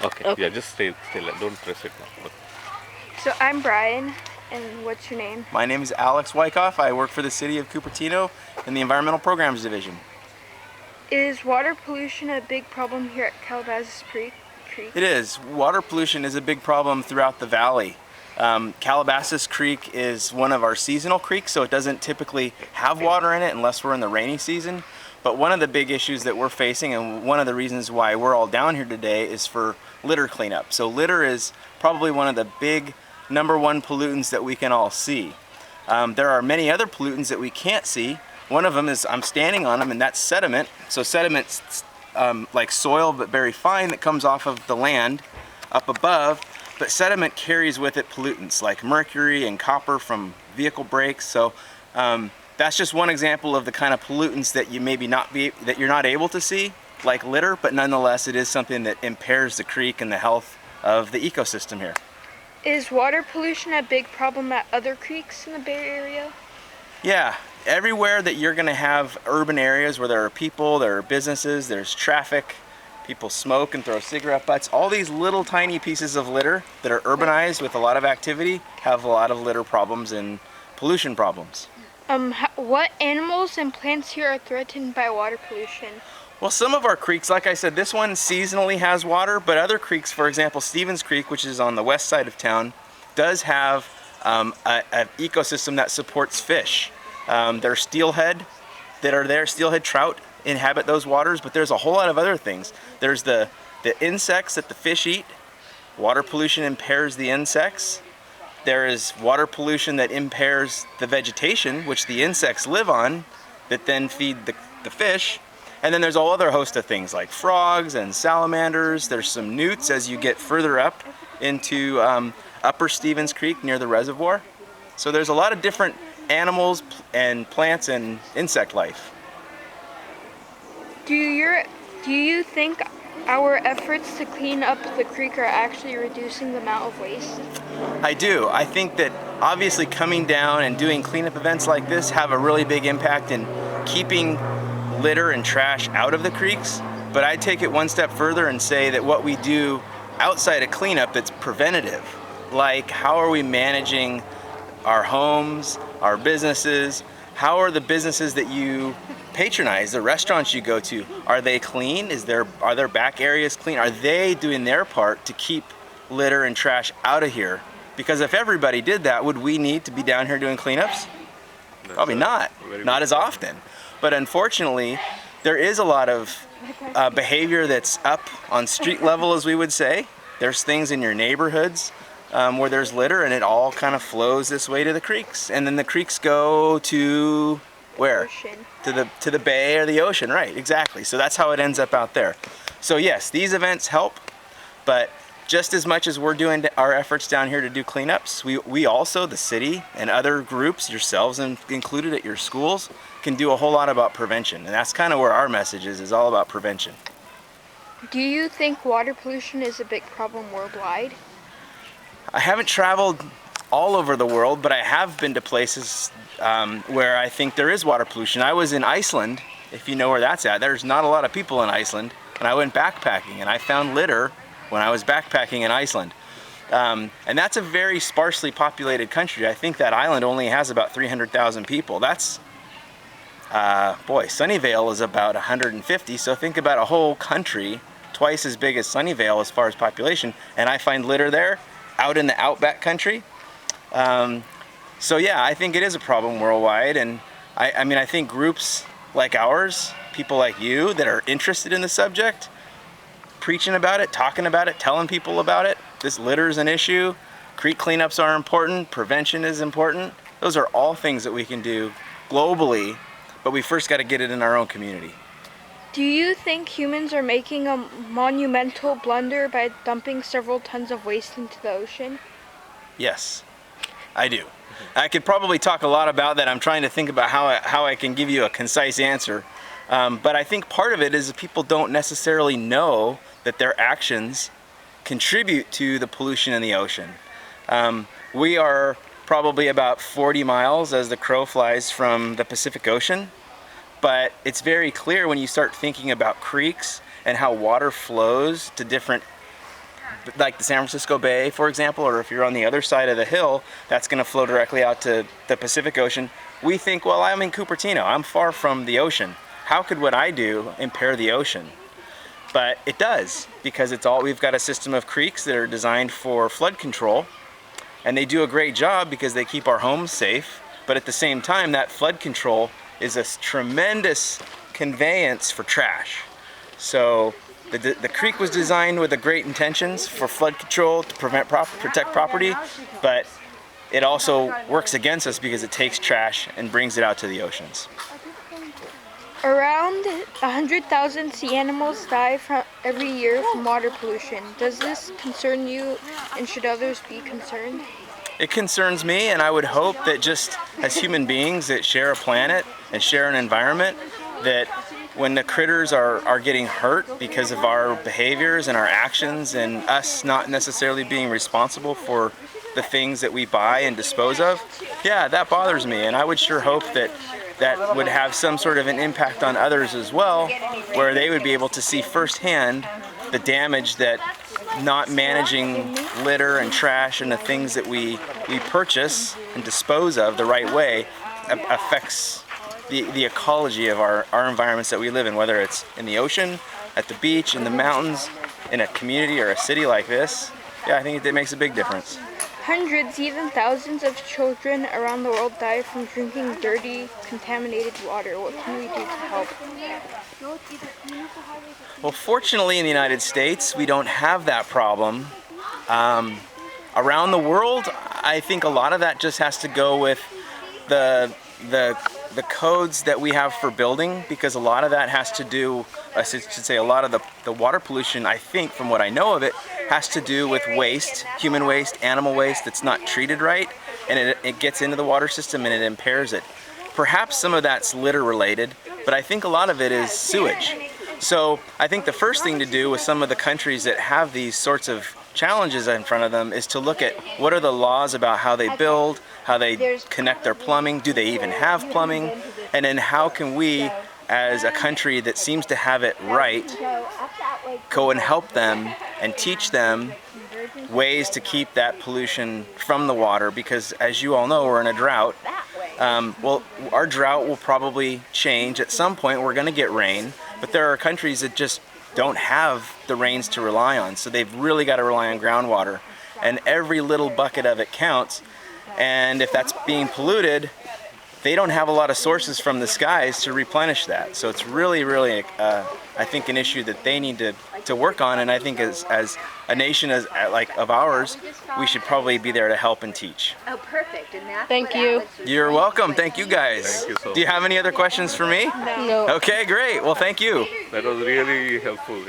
Okay, Okay. yeah, just stay like, don't press it now. Okay. So I'm Brian, and what's your name? My name is Alex Wyckoff. I work for the City of Cupertino in the Environmental Programs Division. Is water pollution a big problem here at Calabasas Creek? It is. Water pollution is a big problem throughout the valley. Calabasas Creek is one of our seasonal creeks, so it doesn't typically have water in it unless we're in the rainy season. But one of the big issues that we're facing, and one of the reasons why we're all down here today, is for litter cleanup. So litter is probably one of the big #1 pollutants that we can all see. There are many other pollutants that we can't see. One of them is, I'm standing on them, and that's sediment. So sediment's like soil, but very fine, that comes off of the land up above. But sediment carries with it pollutants like mercury and copper from vehicle brakes. So that's just one example of the kind of pollutants that you maybe that you're not able to see, like litter, but nonetheless it is something that impairs the creek and the health of the ecosystem here. Is water pollution a big problem at other creeks in the Bay Area? Yeah, everywhere that you're going to have urban areas where there are people, there are businesses, there's traffic, people smoke and throw cigarette butts, all these little tiny pieces of litter that are urbanized with a lot of activity have a lot of litter problems and pollution problems. What animals and plants here are threatened by water pollution? Well, some of our creeks, like I said, this one seasonally has water, but other creeks, for example, Stevens Creek, which is on the west side of town, does have an ecosystem that supports fish. There's steelhead that are there, steelhead trout inhabit those waters, but there's a whole lot of other things. There's the insects that the fish eat. Water pollution impairs the insects. There is water pollution that impairs the vegetation, which the insects live on, that then feed the fish. And then there's a whole other host of things like frogs and salamanders. There's some newts as you get further up into Upper Stevens Creek near the reservoir. So there's a lot of different animals and plants and insect life. Do you think our efforts to clean up the creek are actually reducing the amount of waste? I do. I think that obviously coming down and doing cleanup events like this have a really big impact in keeping litter and trash out of the creeks. But I take it one step further and say that what we do outside of cleanup that's preventative, like how are we managing our homes, our businesses, how are the businesses that you patronize, the restaurants you go to, are they clean? Are their back areas clean? Are they doing their part to keep litter and trash out of here? Because if everybody did that, would we need to be down here doing cleanups? Probably not. Not as often. But unfortunately, there is a lot of behavior that's up on street level, as we would say. There's things in your neighborhoods where there's litter, and it all kind of flows this way to the creeks. And then the creeks go to where? Ocean. To the bay or the ocean, right, exactly. So that's how it ends up out there. So yes, these events help, but just as much as we're doing our efforts down here to do cleanups, we also, the city and other groups, yourselves included at your schools, can do a whole lot about prevention. And that's kind of where our message is all about prevention. Do you think water pollution is a big problem worldwide? I haven't traveled all over the world, but I have been to places where I think there is water pollution. I was in Iceland, if you know where that's at. There's not a lot of people in Iceland, and I went backpacking, and I found litter when I was backpacking in Iceland. And that's a very sparsely populated country. I think that island only has about 300,000 people. That's, Sunnyvale is about 150, so think about a whole country twice as big as Sunnyvale as far as population, and I find litter there out in the outback country. So yeah, I think it is a problem worldwide, and I think groups like ours, people like you that are interested in the subject, preaching about it, talking about it, telling people about it, this litter is an issue, creek cleanups are important, prevention is important. Those are all things that we can do globally, but we first got to get it in our own community. Do you think humans are making a monumental blunder by dumping several tons of waste into the ocean? Yes, I do. I could probably talk a lot about that. I'm trying to think about how I can give you a concise answer. But I think part of it is that people don't necessarily know that their actions contribute to the pollution in the ocean. We are probably about 40 miles as the crow flies from the Pacific Ocean. But it's very clear when you start thinking about creeks and how water flows to different like the San Francisco Bay, for example, or if you're on the other side of the hill, that's going to flow directly out to the Pacific Ocean. We think, well, I'm in Cupertino. I'm far from the ocean. How could what I do impair the ocean? But it does, because we've got a system of creeks that are designed for flood control, and they do a great job because they keep our homes safe. But at the same time, that flood control is a tremendous conveyance for trash. So the creek was designed with the great intentions for flood control to protect property, but it also works against us because it takes trash and brings it out to the oceans. Around 100,000 sea animals die every year from water pollution. Does this concern you, and should others be concerned? It concerns me, and I would hope that just as human beings that share a planet and share an environment, that when the critters are getting hurt because of our behaviors and our actions and us not necessarily being responsible for the things that we buy and dispose of, yeah, that bothers me. And I would sure hope that that would have some sort of an impact on others as well, where they would be able to see firsthand the damage that not managing litter and trash and the things that we purchase and dispose of the right way affects the ecology of our environments that we live in, whether it's in the ocean, at the beach, in the mountains, in a community or a city like this. Yeah, I think it makes a big difference. Hundreds, even thousands of children around the world die from drinking dirty, contaminated water. What can we do to help? Well, fortunately in the United States, we don't have that problem. Around the world, I think a lot of that just has to go with the codes that we have for building, because a lot of that has to do, I should say, a lot of the water pollution, I think, from what I know of it, has to do with waste, human waste, animal waste that's not treated right, and it gets into the water system and it impairs it. Perhaps some of that's litter related, but I think a lot of it is sewage. So I think the first thing to do with some of the countries that have these sorts of challenges in front of them is to look at what are the laws about how they build, how they connect their plumbing, do they even have plumbing, and then how can we, as a country that seems to have it right, go and help them and teach them ways to keep that pollution from the water, because as you all know, we're in a drought. Well, our drought will probably change. At some point we're going to get rain, but there are countries that just don't have the rains to rely on, so they've really got to rely on groundwater, and every little bucket of it counts. And if that's being polluted, they don't have a lot of sources from the skies to replenish that. So it's really, really, I think, an issue that they need to work on. And I think as a nation of ours, we should probably be there to help and teach. Oh, perfect. And that's Thank you. You're welcome. Thank you guys. Thank you so Do you have any other questions for me? No. Okay, great. Well, thank you. That was really helpful.